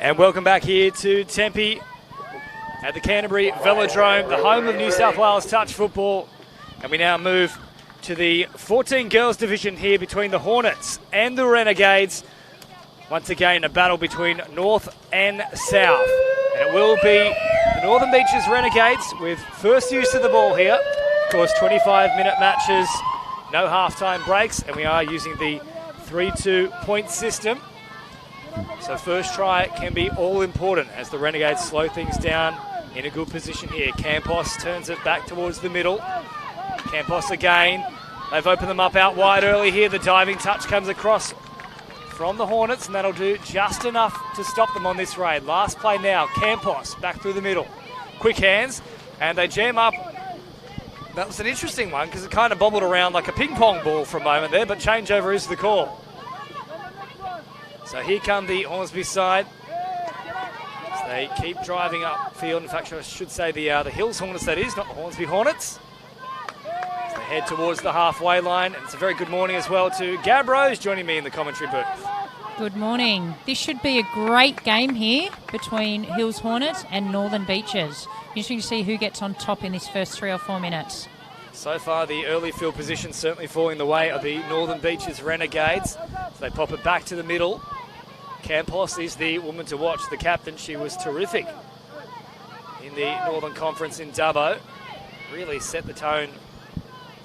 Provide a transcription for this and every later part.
And welcome back here to Tempe at the Canterbury Velodrome, the home of New South Wales touch football. And we now move to the 14 girls division here between the Hornets and the Renegades. Once again, a battle between North and South. And it will be the Northern Beaches Renegades with first use of the ball here. Of course, 25-minute matches, no halftime breaks, and we are using the 3-2 point system. So first try can be all important as the Renegades slow things down in a good position here. Campos turns it back towards the middle. Campos again. They've opened them up out wide early here. The diving touch comes across from the Hornets, and that'll do just enough to stop them on this raid. Last play now. Campos back through the middle. Quick hands, and they jam up. That was an interesting one because it kind of bobbled around like a ping pong ball for a moment there, but changeover is the call. So here come the Hornsby side. So they keep driving upfield. In fact, I should say the Hills Hornets, that is, not the Hornsby Hornets. So they head towards the halfway line. And it's a very good morning as well to Gab Rose joining me in the commentary booth. Good morning. This should be a great game here between Hills Hornets and Northern Beaches. Interesting to see who gets on top in this first 3 or 4 minutes. So far, the early field position certainly falling the way of the Northern Beaches Renegades. So they pop it back to the middle. Campos is the woman to watch, the captain. She was terrific in the Northern Conference in Dubbo. Really set the tone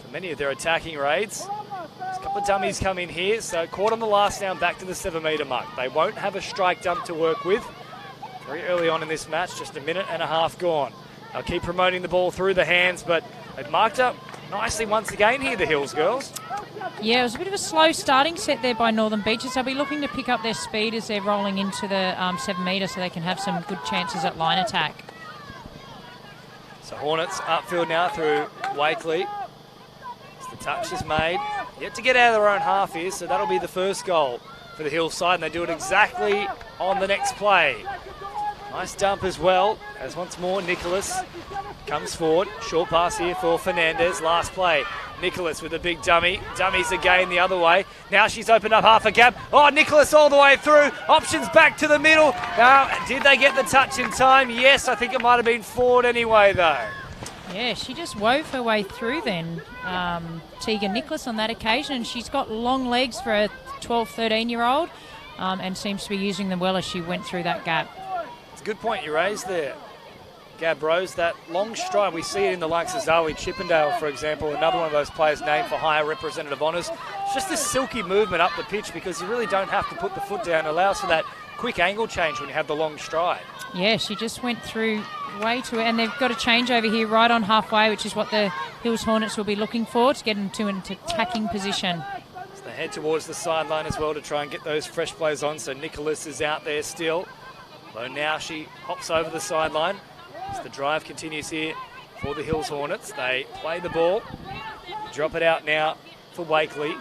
for many of their attacking raids. There's a couple of dummies come in here, so caught on the last down back to the 7-metre mark. They won't have a strike dump to work with. Very early on in this match, just a minute and a half gone. They'll keep promoting the ball through the hands, but they've marked up nicely once again here, the Hills girls. Yeah, it was a bit of a slow starting set there by Northern Beaches. They'll be looking to pick up their speed as they're rolling into the 7-metre so they can have some good chances at line attack. So Hornets upfield now through Wakely. As the touch is made. Yet to get out of their own half here, so that'll be the first goal for the Hills side, and they do it exactly on the next play. Nice dump as well, as once more Nicholas comes forward. Short pass here for Fernandez. Last play. Nicholas with a big dummy. Dummies again the other way. Now she's opened up half a gap. Oh, Nicholas all the way through. Options back to the middle. Now, did they get the touch in time? Yes, I think it might have been Ford anyway, though. Yeah, she just wove her way through then, Tegan Nicholas on that occasion. And she's got long legs for a 12, 13-year-old and seems to be using them well as she went through that gap. It's a good point you raised there, Gab Rose. That long stride, we see it in the likes of Zoe Chippendale, for example, another one of those players named for higher representative honours. It's just this silky movement up the pitch because you really don't have to put the foot down. It allows for that quick angle change when you have the long stride. Yeah, she just went through way too, and they've got a change over here right on halfway, which is what the Hills Hornets will be looking for to get into an attacking position. So they head towards the sideline as well to try and get those fresh players on. So Nicholas is out there still. Though now she hops over the sideline. As the drive continues here for the Hills Hornets. They play the ball. Drop it out now for Wakely.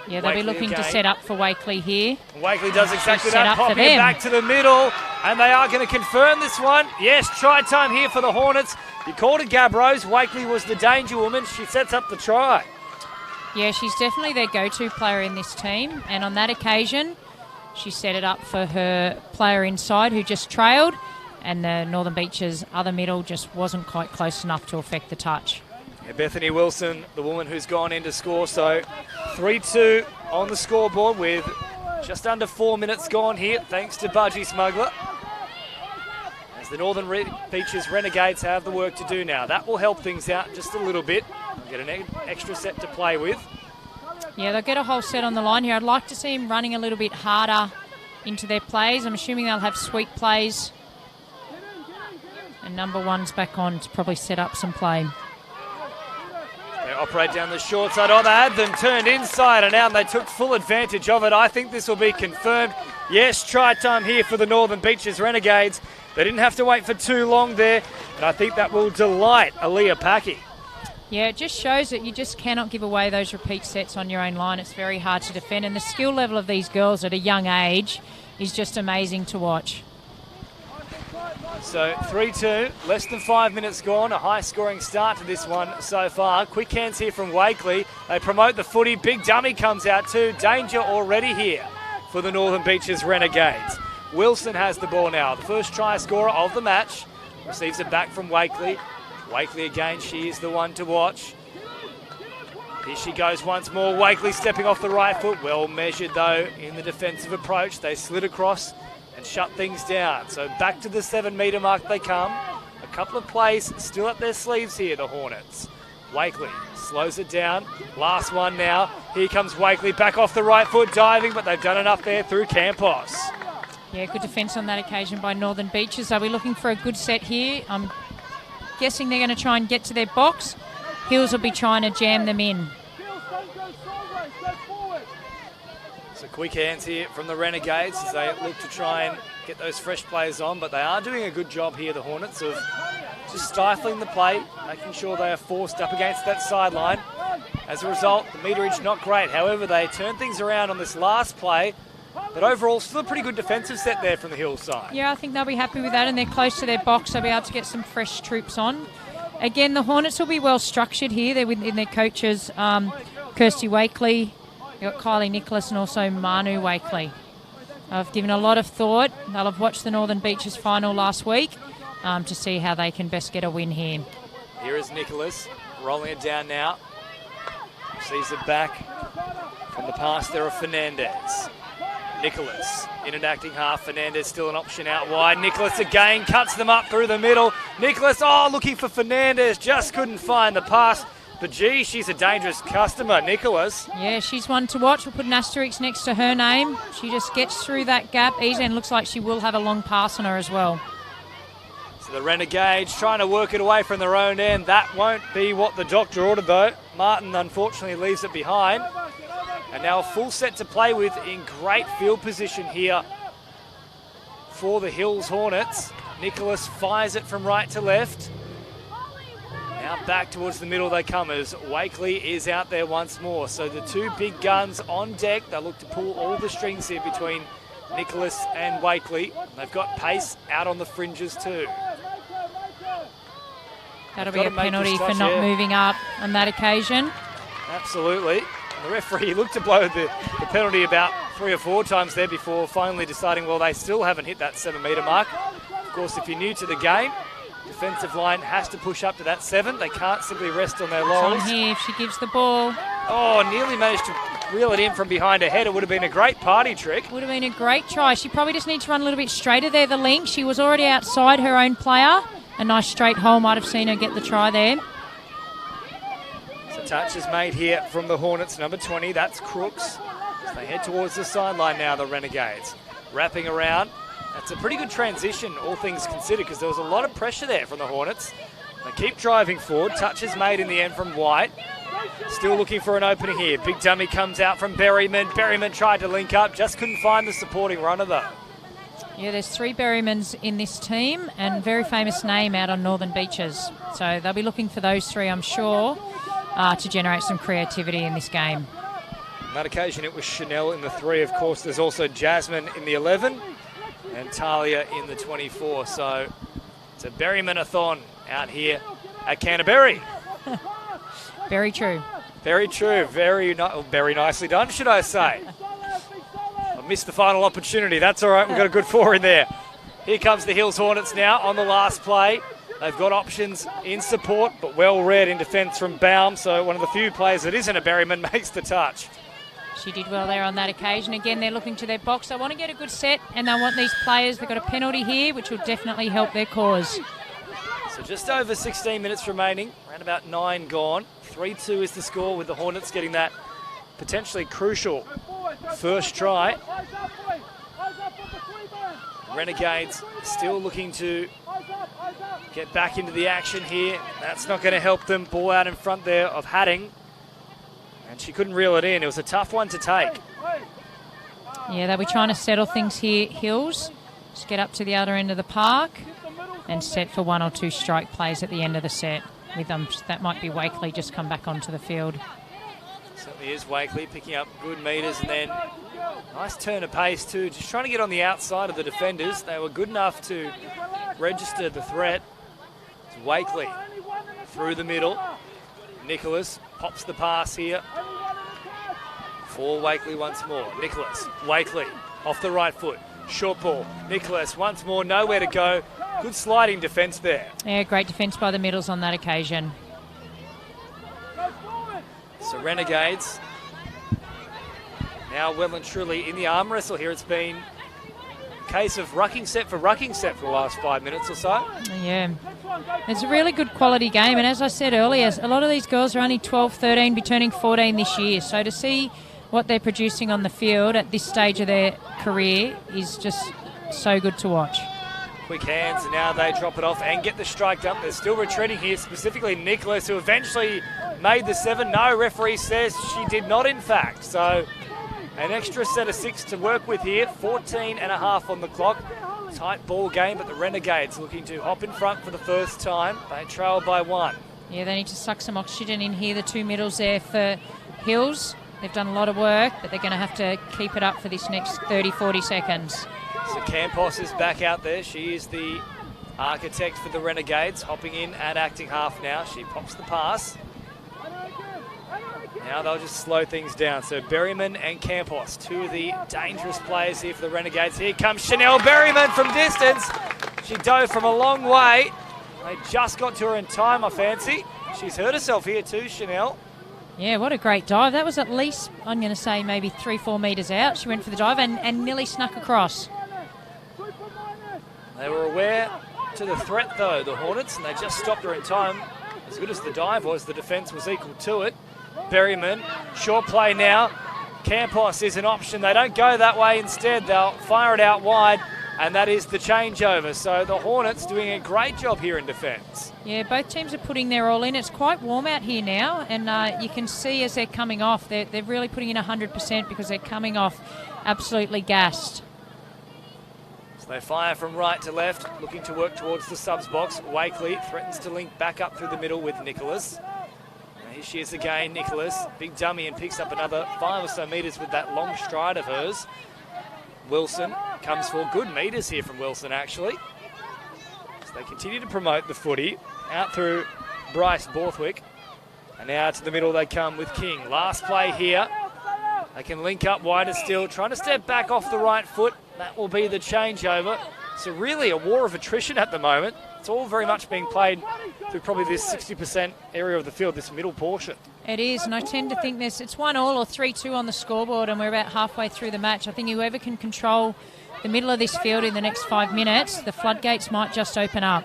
Yeah, they'll be looking to set up for Wakely here. Wakely does exactly that, popping it back to the middle. And they are going to confirm this one. Yes, try time here for the Hornets. You called it, Gab Rose. Wakely was the danger woman. She sets up the try. Yeah, she's definitely their go-to player in this team. And on that occasion, she set it up for her player inside who just trailed. And the Northern Beaches' other middle just wasn't quite close enough to affect the touch. Yeah, Bethany Wilson, the woman who's gone in to score. So 3-2 on the scoreboard with just under 4 minutes gone here, thanks to Budgie Smuggler. As the Northern Beaches Renegades have the work to do now. That will help things out just a little bit. They'll get an extra set to play with. Yeah, they'll get a whole set on the line here. I'd like to see them running a little bit harder into their plays. I'm assuming they'll have sweep plays. And number one's back on to probably set up some play. They operate down the short side. Oh, they had them turned inside and out, and they took full advantage of it. I think this will be confirmed. Yes, try time here for the Northern Beaches Renegades. They didn't have to wait for too long there, and I think that will delight Aaliyah Packy. Yeah, it just shows that you just cannot give away those repeat sets on your own line. It's very hard to defend, and the skill level of these girls at a young age is just amazing to watch. So 3-2, less than 5 minutes gone. A high-scoring start to this one so far. Quick hands here from Wakely. They promote the footy. Big dummy comes out too. Danger already here for the Northern Beaches Renegades. Wilson has the ball now. The first try scorer of the match. Receives it back from Wakely. Wakely again, she is the one to watch. Here she goes once more. Wakely stepping off the right foot. Well measured though in the defensive approach. They slid across and shut things down. So back to the 7-metre mark they come. A couple of plays still up their sleeves here, the Hornets. Wakely slows it down. Last one now. Here comes Wakely back off the right foot, diving, but they've done enough there through Campos. Yeah, good defence on that occasion by Northern Beaches. They'll be looking for a good set here. I'm guessing they're going to try and get to their box. Hills will be trying to jam them in. So quick hands here from the Renegades as they look to try and get those fresh players on, but they are doing a good job here, the Hornets, of just stifling the play, making sure they are forced up against that sideline. As a result, the meterage not great. However, they turn things around on this last play, but overall still a pretty good defensive set there from the Hills side. Yeah, I think they'll be happy with that, and they're close to their box. They'll be able to get some fresh troops on. Again, the Hornets will be well structured here. They're within their coaches, Kirsty Wakely, you've got Kylie Nicholas, and also Manu Wakely. I've given a lot of thought. They'll have watched the Northern Beaches final last week to see how they can best get a win here. Here is Nicholas rolling it down now. Sees it back from the pass there of Fernandez. Nicholas in an acting half. Fernandez still an option out wide. Nicholas again cuts them up through the middle. Nicholas, looking for Fernandez. Just couldn't find the pass. But gee, she's a dangerous customer, Nicholas. Yeah, she's one to watch. We'll put an asterisk next to her name. She just gets through that gap easy and looks like she will have a long pass on her as well. So the Renegades trying to work it away from their own end. That won't be what the doctor ordered though. Martin unfortunately leaves it behind. And now a full set to play with in great field position here for the Hills Hornets. Nicholas fires it from right to left. Now back towards the middle they come as Wakely is out there once more. So the two big guns on deck. They look to pull all the strings here between Nicholas and Wakely. They've got pace out on the fringes too. That'll be a penalty for not moving up on that occasion. Absolutely. The referee looked to blow the penalty about 3 or 4 times there before finally deciding, well, they still haven't hit that 7-metre mark. Of course, if you're new to the game, defensive line has to push up to that 7. They can't simply rest on their laurels. On here if she gives the ball. Oh, nearly managed to reel it in from behind her head. It would have been a great party trick. Would have been a great try. She probably just needs to run a little bit straighter there, the link. She was already outside her own player. A nice straight hole might have seen her get the try there. So touch is made here from the Hornets, number 20. That's Crooks. So they head towards the sideline now, the Renegades. Wrapping around. That's a pretty good transition, all things considered, because there was a lot of pressure there from the Hornets. They keep driving forward. Touch is made in the end from White. Still looking for an opening here. Big dummy comes out from Berryman. Berryman tried to link up, just couldn't find the supporting runner though. Yeah, there's 3 Berrymans in this team and very famous name out on Northern Beaches. So they'll be looking for those 3, I'm sure, to generate some creativity in this game. On that occasion, it was Chanel in the 3. Of course, there's also Jasmine in the 11 and Talia in the 24. So it's a Berryman-a-thon out here at Canterbury. Very true. Very true. Very nicely done, should I say. I missed the final opportunity. That's all right. We've got a good 4 in there. Here comes the Hills Hornets now on the last play. They've got options in support, but well read in defence from Baum. So one of the few players that isn't a Berryman makes the touch. She did well there on that occasion. Again, they're looking to their box. They want to get a good set, and they want these players. They've got a penalty here, which will definitely help their cause. So just over 16 minutes remaining, around about 9 gone. 3-2 is the score, with the Hornets getting that potentially crucial first try. Renegades still looking to get back into the action here. That's not going to help them. Ball out in front there of Hadding. And she couldn't reel it in. It was a tough one to take. Yeah, they'll be trying to settle things here, Hills. Just get up to the other end of the park and set for 1 or 2 strike plays at the end of the set. With them, that might be Wakely just come back onto the field. Certainly is Wakely picking up good metres, and then nice turn of pace too. Just trying to get on the outside of the defenders. They were good enough to register the threat. It's Wakely through the middle. Nicholas pops the pass here for Wakely once more. Nicholas, Wakely off the right foot. Short ball. Nicholas once more, nowhere to go. Good sliding defence there. Yeah, great defence by the middles on that occasion. So Renegades now well and truly in the arm wrestle here. It's been a case of rucking set for the last 5 minutes or so. Yeah, it's a really good quality game. And as I said earlier, a lot of these girls are only 12, 13, be turning 14 this year. So to see what they're producing on the field at this stage of their career is just so good to watch. Quick hands, and now they drop it off and get the strike up. They're still retreating here, specifically Nicholas, who eventually made the 7. No, referee says she did not, in fact. So an extra set of 6 to work with here. 14 and a half on the clock. Tight ball game, but the Renegades looking to hop in front for the first time. They trail by 1. Yeah, they need to suck some oxygen in here, the two middles there for Hills. They've done a lot of work, but they're going to have to keep it up for this next 30, 40 seconds. So Campos is back out there. She is the architect for the Renegades, hopping in at acting half now. She pops the pass. Now they'll just slow things down. So Berryman and Campos, two of the dangerous players here for the Renegades. Here comes Chanel Berryman from distance. She dove from a long way. They just got to her in time, I fancy. She's hurt herself here too, Chanel. Yeah, what a great dive. That was at least, I'm going to say, maybe 3-4 metres out. She went for the dive and nearly snuck across. They were aware to the threat, though, the Hornets, and they just stopped her in time. As good as the dive was, the defence was equal to it. Berryman, short play now. Campos is an option. They don't go that way. Instead, they'll fire it out wide, and that is the changeover. So the Hornets doing a great job here in defence. Yeah, both teams are putting their all in. It's quite warm out here now, and you can see as they're coming off, they're really putting in 100% because they're coming off absolutely gassed. So they fire from right to left, looking to work towards the subs box. Wakely threatens to link back up through the middle with Nicholas. And here she is again, Nicholas. Big dummy, and picks up another 5 or so metres with that long stride of hers. Wilson comes for good metres here from Wilson, actually. So they continue to promote the footy. Out through Bryce Borthwick. And now to the middle they come with King. Last play here. They can link up wider still, trying to step back off the right foot. That will be the changeover. So really a war of attrition at the moment. It's all very much being played through probably this 60% area of the field, this middle portion. It is, and I tend to think it's 1-1 or 3-2 on the scoreboard, and we're about halfway through the match. I think whoever can control the middle of this field in the next 5 minutes, the floodgates might just open up.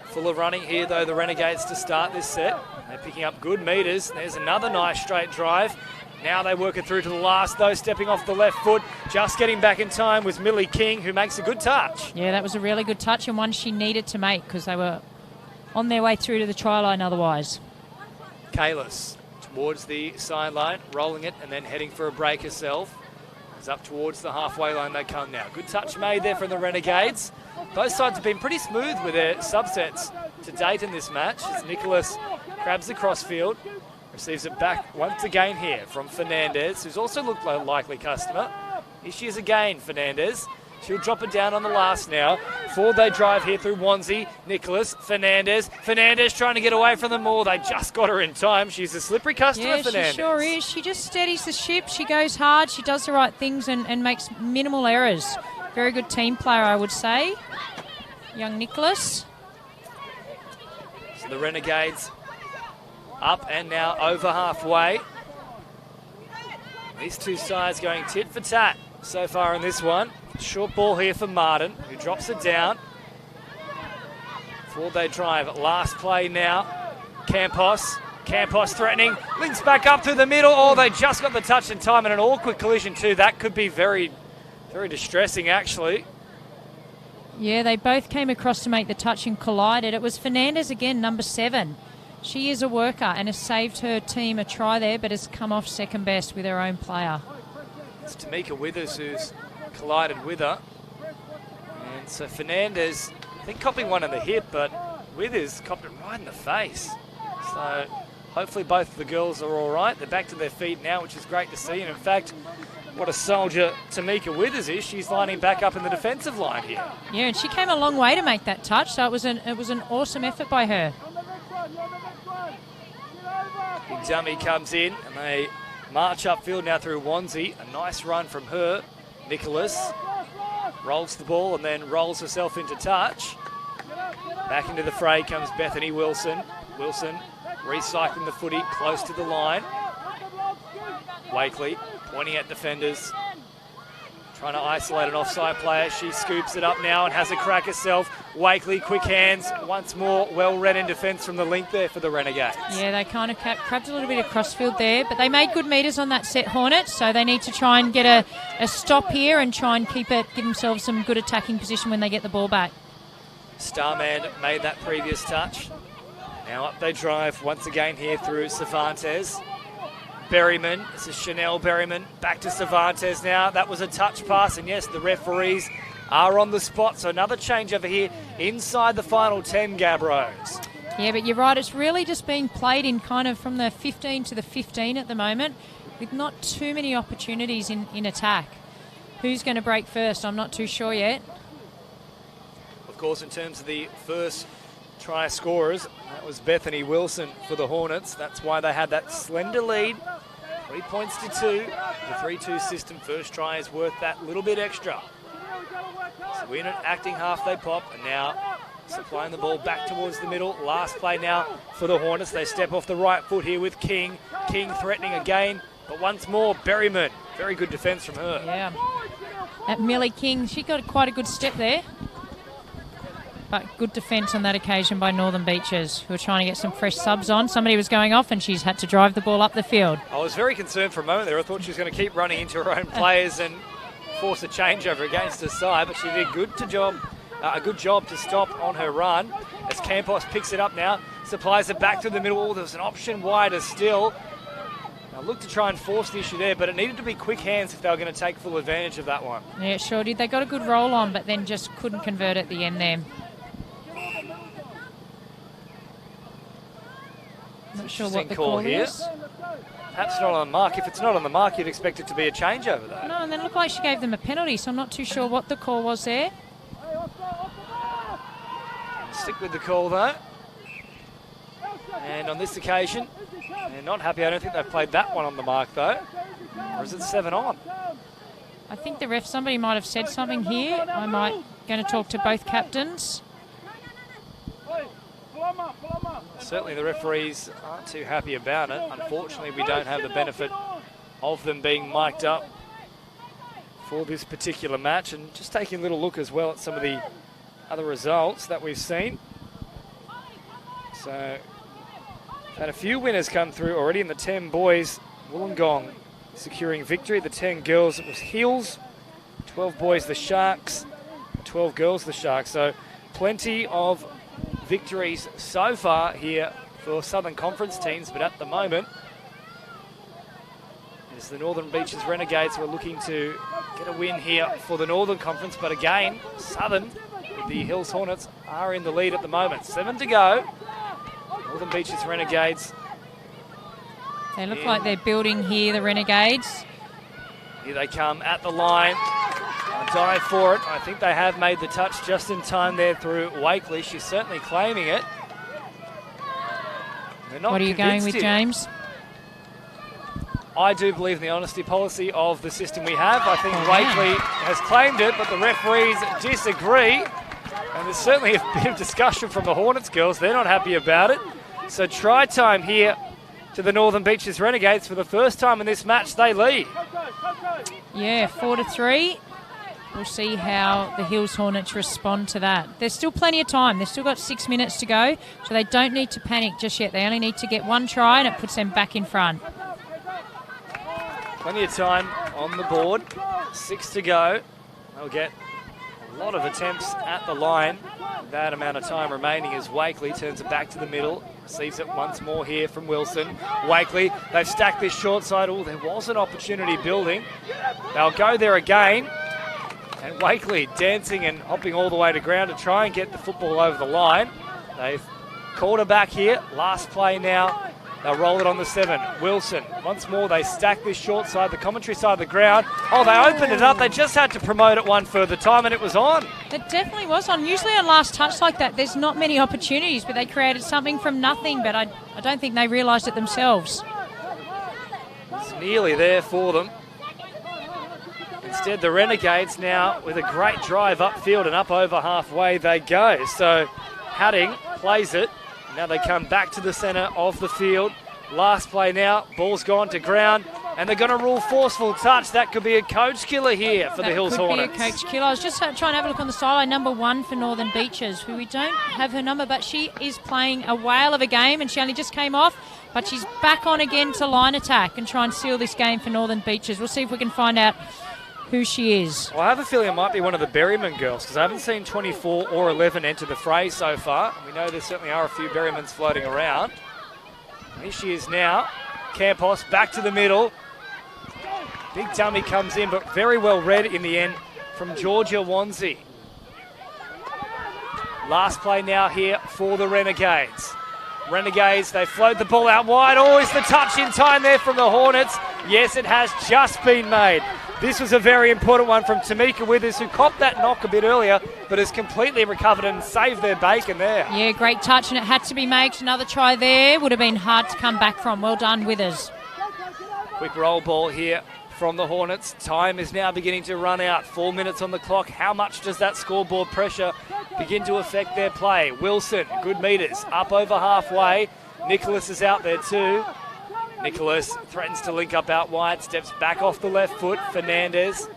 Full of running here, though, the Renegades to start this set. They're picking up good metres. There's another nice straight drive. Now they work it through to the last, though, stepping off the left foot. Just getting back in time was Millie King, who makes a good touch. Yeah, that was a really good touch, and one she needed to make because they were on their way through to the try line otherwise. Kalis towards the sideline, rolling it and then heading for a break herself. It's up towards the halfway line they come now. Good touch made there from the Renegades. Both sides have been pretty smooth with their subsets to date in this match. As Nicholas grabs the crossfield, receives it back once again here from Fernandez, who's also looked like a likely customer. Here she is again, Fernandez. She'll drop it down on the last now. Forward they drive here through Wanzi. Nicholas, Fernandez. Fernandez trying to get away from them all. They just got her in time. She's a slippery customer, yeah, Fernandez. She sure is. She just steadies the ship. She goes hard. She does the right things and makes minimal errors. Very good team player, I would say. Young Nicholas. So the Renegades up and now over halfway. These two sides going tit for tat so far in this one. Short ball here for Martin, who drops it down. Forward they drive. Last play now. Campos threatening. Links back up through the middle. Oh, they just got the touch in time, and an awkward collision too. That could be very, very distressing, actually. Yeah, they both came across to make the touch and collided. It was Fernandez again, number 7. She is a worker and has saved her team a try there, but has come off second best with her own player. It's Tamika Withers who's collided with her. And so Fernandez, I think, copping one in the hip, but Withers copped it right in the face. So hopefully both of the girls are all right. They're back to their feet now, which is great to see. And in fact, what a soldier Tamika Withers is. She's lining back up in the defensive line here. Yeah, and she came a long way to make that touch, so it was an awesome effort by her. Big dummy comes in, and they march upfield now through Wanzi. A nice run from her. Nicholas rolls the ball and then rolls herself into touch. Back into the fray comes Bethany Wilson. Wilson recycling the footy close to the line. Wakely pointing at defenders, trying to isolate an offside player. She scoops it up now and has a crack herself. Wakely, quick hands, once more, well read in defence from the link there for the Renegades. Yeah, they kind of crabbed a little bit of crossfield there, but they made good metres on that set, Hornets, so they need to try and get a stop here and try and keep it, give themselves some good attacking position when they get the ball back. Starman made that previous touch. Now up they drive once again here through Cervantes. Berryman, this is Chanel Berryman, back to Cervantes now. That was a touch pass, and yes, the referees are on the spot. So another change over here inside the final 10, Gabros. Yeah, but you're right, it's really just being played in kind of from the 15 to the 15 at the moment, with not too many opportunities in attack. Who's going to break first? I'm not too sure yet. Of course, in terms of the first try scorers, that was Bethany Wilson for the Hornets. That's why they had that slender lead. 3 points to 2. The 3-2 system, first try is worth that little bit extra. So we're in an acting half, they pop, and now supplying the ball back towards the middle. Last play now for the Hornets. They step off the right foot here with King. King threatening again, but once more, Berryman. Very good defence from her. Yeah. That Millie King, she got quite a good step there. But good defence on that occasion by Northern Beaches, who were trying to get some fresh subs on. Somebody was going off and she's had to drive the ball up the field. I was very concerned for a moment there. I thought she was going to keep running into her own players and force a changeover against her side, but she did a good job to stop on her run as Campos picks it up now, supplies it back to the middle. Oh, there was an option wider still. Now look to try and force the issue there, but it needed to be quick hands if they were going to take full advantage of that one. Yeah, it sure did. They got a good roll on, but then just couldn't convert at the end there. Not sure what the call here is. Perhaps not on the mark. If it's not on the mark, you'd expect it to be a changeover, though. No, and then it looked like she gave them a penalty, so I'm not too sure what the call was there. Stick with the call, though. And on this occasion, they're not happy. I don't think they've played that one on the mark, though. Or is it 7 on? I think the ref, somebody might have said something here. I might going to talk to both captains. Certainly the referees aren't too happy about it. Unfortunately, we don't have the benefit of them being mic'd up for this particular match. And just taking a little look as well at some of the other results that we've seen. So, we've had a few winners come through already in the 10 boys. Wollongong securing victory. The 10 girls, it was Hills. 12 boys, the Sharks. 12 girls, the Sharks. So, plenty of victories so far here for Southern Conference teams, but at the moment it's the Northern Beaches Renegades who are looking to get a win here for the Northern Conference, but again, Southern with the Hills Hornets are in the lead at the moment. 7 to go. Northern Beaches Renegades. They look like they're building here, the Renegades. Here they come at the line. Dive for it. I think they have made the touch just in time there through Wakely. She's certainly claiming it. What are you going with, James? I do believe in the honesty policy of the system we have. I think Wakely has claimed it, but the referees disagree. And there's certainly a bit of discussion from the Hornets girls. They're not happy about it. So try time here to the Northern Beaches Renegades. For the first time in this match, they lead. Yeah, 4-3. We'll see how the Hills Hornets respond to that. There's still plenty of time. They've still got 6 minutes to go, so they don't need to panic just yet. They only need to get one try, and it puts them back in front. Plenty of time on the board. 6 to go. They'll get a lot of attempts at the line. That amount of time remaining as Wakely turns it back to the middle. Receives it once more here from Wilson. Wakely, they've stacked this short side. Oh, there was an opportunity building. They'll go there again. And Wakely dancing and hopping all the way to ground to try and get the football over the line. They've called her back here. Last play now. They'll roll it on the 7. Wilson, once more, they stack this short side, the commentary side of the ground. Oh, they opened it up. They just had to promote it one further time, and it was on. It definitely was on. Usually on last touch like that, there's not many opportunities, but they created something from nothing, but I don't think they realised it themselves. It's nearly there for them. And Instead, the Renegades now with a great drive upfield and up over halfway they go. So Hadding plays it. Now they come back to the centre of the field. Last play now, ball's gone to ground, and they're going to rule forceful touch. That could be a coach killer here for the Hills Hornets. That could be a coach killer. I was just trying to have a look on the sideline. Number 1 for Northern Beaches, who we don't have her number, but she is playing a whale of a game, and she only just came off, but she's back on again to line attack and try and seal this game for Northern Beaches. We'll see if we can find out who she is. Well, I have a feeling it might be one of the Berryman girls, because I haven't seen 24 or 11 enter the fray so far. We know there certainly are a few Berrymans floating around. Here she is now. Campos back to the middle. Big dummy comes in, but very well read in the end from Georgia Wanzi. Last play now here for the Renegades. Renegades, they float the ball out wide. Oh, is the touch in time there from the Hornets? Yes, it has just been made. This was a very important one from Tamika Withers, who copped that knock a bit earlier, but has completely recovered and saved their bacon there. Yeah, great touch, and it had to be made. Another try there would have been hard to come back from. Well done, Withers. Quick roll ball here from the Hornets. Time is now beginning to run out. 4 minutes on the clock. How much does that scoreboard pressure begin to affect their play? Wilson, good meters, up over halfway. Nicholas is out there too. Nicholas threatens to link up out wide, steps back off the left foot. Fernandez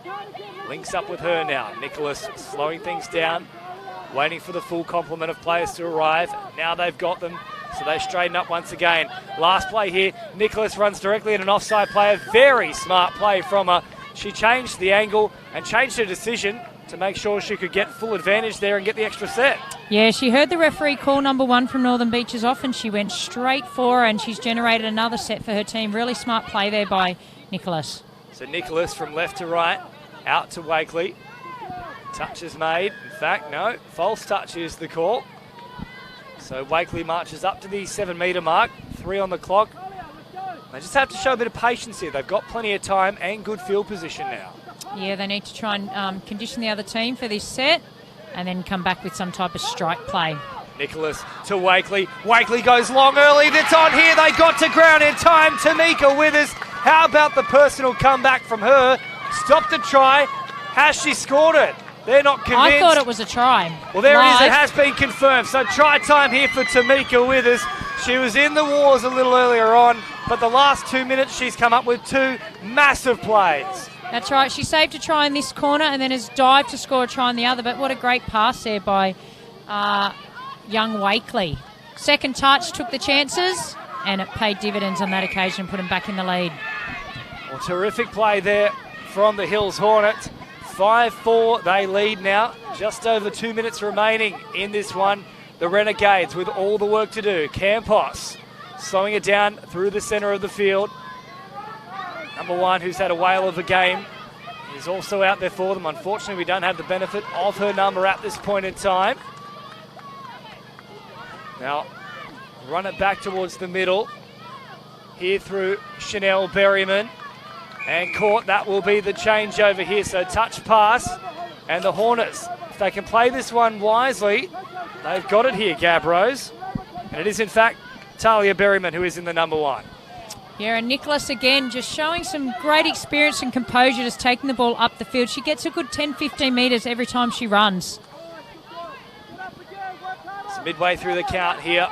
links up with her now. Nicholas slowing things down, waiting for the full complement of players to arrive. Now they've got them, so they straighten up once again. Last play here, Nicholas runs directly at an offside player. Very smart play from her. She changed the angle and changed her decision to make sure she could get full advantage there and get the extra set. Yeah, she heard the referee call number 1 from Northern Beaches off, and she went straight for her, and she's generated another set for her team. Really smart play there by Nicholas. So Nicholas from left to right, out to Wakely. Touch is made. In fact, no, false touch is the call. So Wakely marches up to the 7 metre mark, 3 on the clock. They just have to show a bit of patience here. They've got plenty of time and good field position now. Yeah, they need to try and condition the other team for this set and then come back with some type of strike play. Nicholas to Wakely. Wakely goes long early. That's on here. They got to ground in time. Tamika Withers. How about the personal comeback from her? Stop the try. Has she scored it? They're not convinced. I thought it was a try. Well, there it is. It has been confirmed. So try time here for Tamika Withers. She was in the wars a little earlier on, but the last 2 minutes she's come up with 2 massive plays. That's right. She saved a try in this corner and then has dived to score a try in the other. But what a great pass there by young Wakely. Second touch, took the chances, and it paid dividends on that occasion and put them back in the lead. Well, terrific play there from the Hills Hornets. 5-4, they lead now. Just over 2 minutes remaining in this one. The Renegades with all the work to do. Campos slowing it down through the centre of the field. Number 1, who's had a whale of a game, is also out there for them. Unfortunately, we don't have the benefit of her number at this point in time. Now, run it back towards the middle. Here through Chanel Berryman. And caught, that will be the change over here. So touch pass. And the Hornets, if they can play this one wisely, they've got it here, Gab Rose. And it is, in fact, Talia Berryman who is in the number 1. Yeah, and Nicholas again just showing some great experience and composure, just taking the ball up the field. She gets a good 10-15 metres every time she runs. It's midway through the count here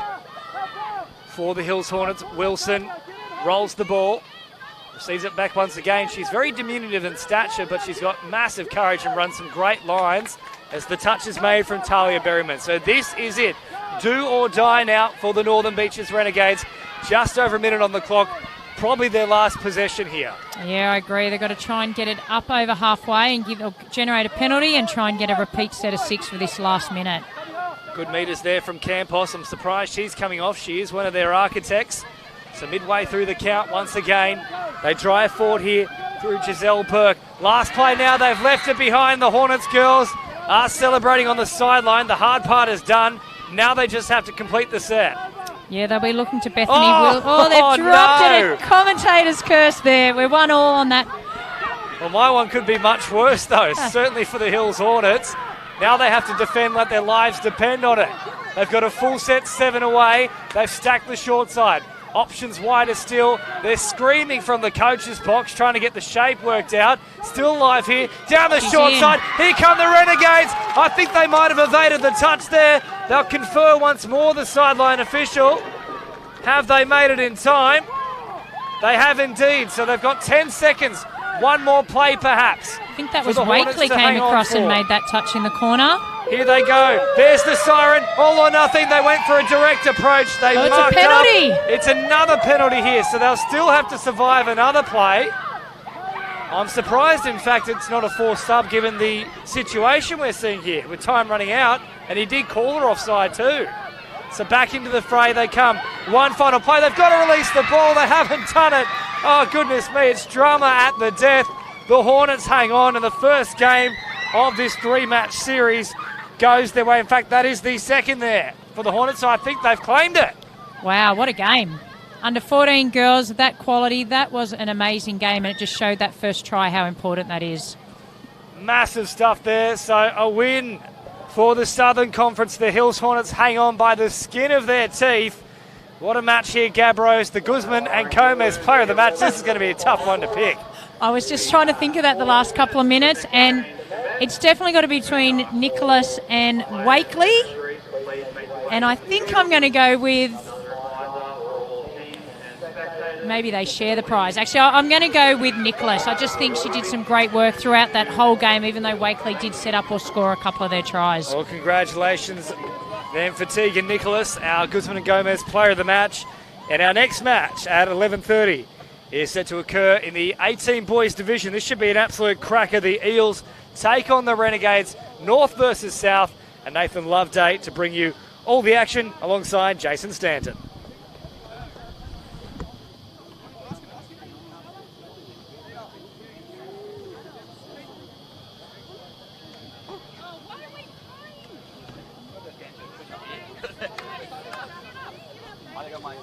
for the Hills Hornets. Wilson rolls the ball, receives it back once again. She's very diminutive in stature, but she's got massive courage and runs some great lines as the touch is made from Talia Berryman. So this is it. Do or die now for the Northern Beaches Renegades. Just over a minute on the clock. Probably their last possession here. Yeah, I agree. They've got to try and get it up over halfway and generate a penalty and try and get a repeat set of 6 for this last minute. Good meters there from Campos. I'm surprised she's coming off. She is one of their architects. So midway through the count once again. They drive forward here through Giselle Burke. Last play now. They've left it behind. The Hornets girls are celebrating on the sideline. The hard part is done. Now they just have to complete the set. Yeah, they'll be looking to Bethany Will. Oh, they've dropped it. A commentator's curse there. We're 1-1 on that. Well, my one could be much worse, though, certainly for the Hills Hornets. Now they have to defend like their lives depend on it. They've got a full set, 7 away. They've stacked the short side. Options wider still. They're screaming from the coach's box, trying to get the shape worked out. Still live here. Down the short side. Here come the Renegades. I think they might have evaded the touch there. They'll confer once more, the sideline official. Have they made it in time? They have indeed. So they've got 10 seconds. One more play perhaps. I think that was Wakely came across and made that touch in the corner. Here they go. There's the siren. All or nothing. They went for a direct approach. They it's a penalty. It's another penalty here, so they'll still have to survive another play. I'm surprised, in fact, it's not a forced sub given the situation we're seeing here with time running out, and he did call her offside too. So back into the fray they come. One final play. They've got to release the ball. They haven't done it. Oh, goodness me. It's drama at the death. The Hornets hang on, and the first game of this 3-match series goes their way. In fact, that is the second there for the Hornets, so I think they've claimed it. Wow, what a game. Under 14 girls, that quality, that was an amazing game, and it just showed that first try how important that is. Massive stuff there, so a win for the Southern Conference. The Hills Hornets hang on by the skin of their teeth. What a match here, Gabros, the Guzman and Gomez player of the match. This is going to be a tough one to pick. I was just trying to think of that the last couple of minutes, and it's definitely got to be between Nicholas and Wakely. And I think I'm going to go with... maybe they share the prize. Actually, I'm going to go with Nicholas. I just think she did some great work throughout that whole game, even though Wakely did set up or score a couple of their tries. Well, congratulations then for Tegan Nicholas, our Guzman and Gomez player of the match. And our next match at 11:30 is set to occur in the 18 boys division. This should be an absolute cracker. The Eels take on the Renegades, North versus South, and Nathan Loveday to bring you all the action alongside Jason Stanton. I think I might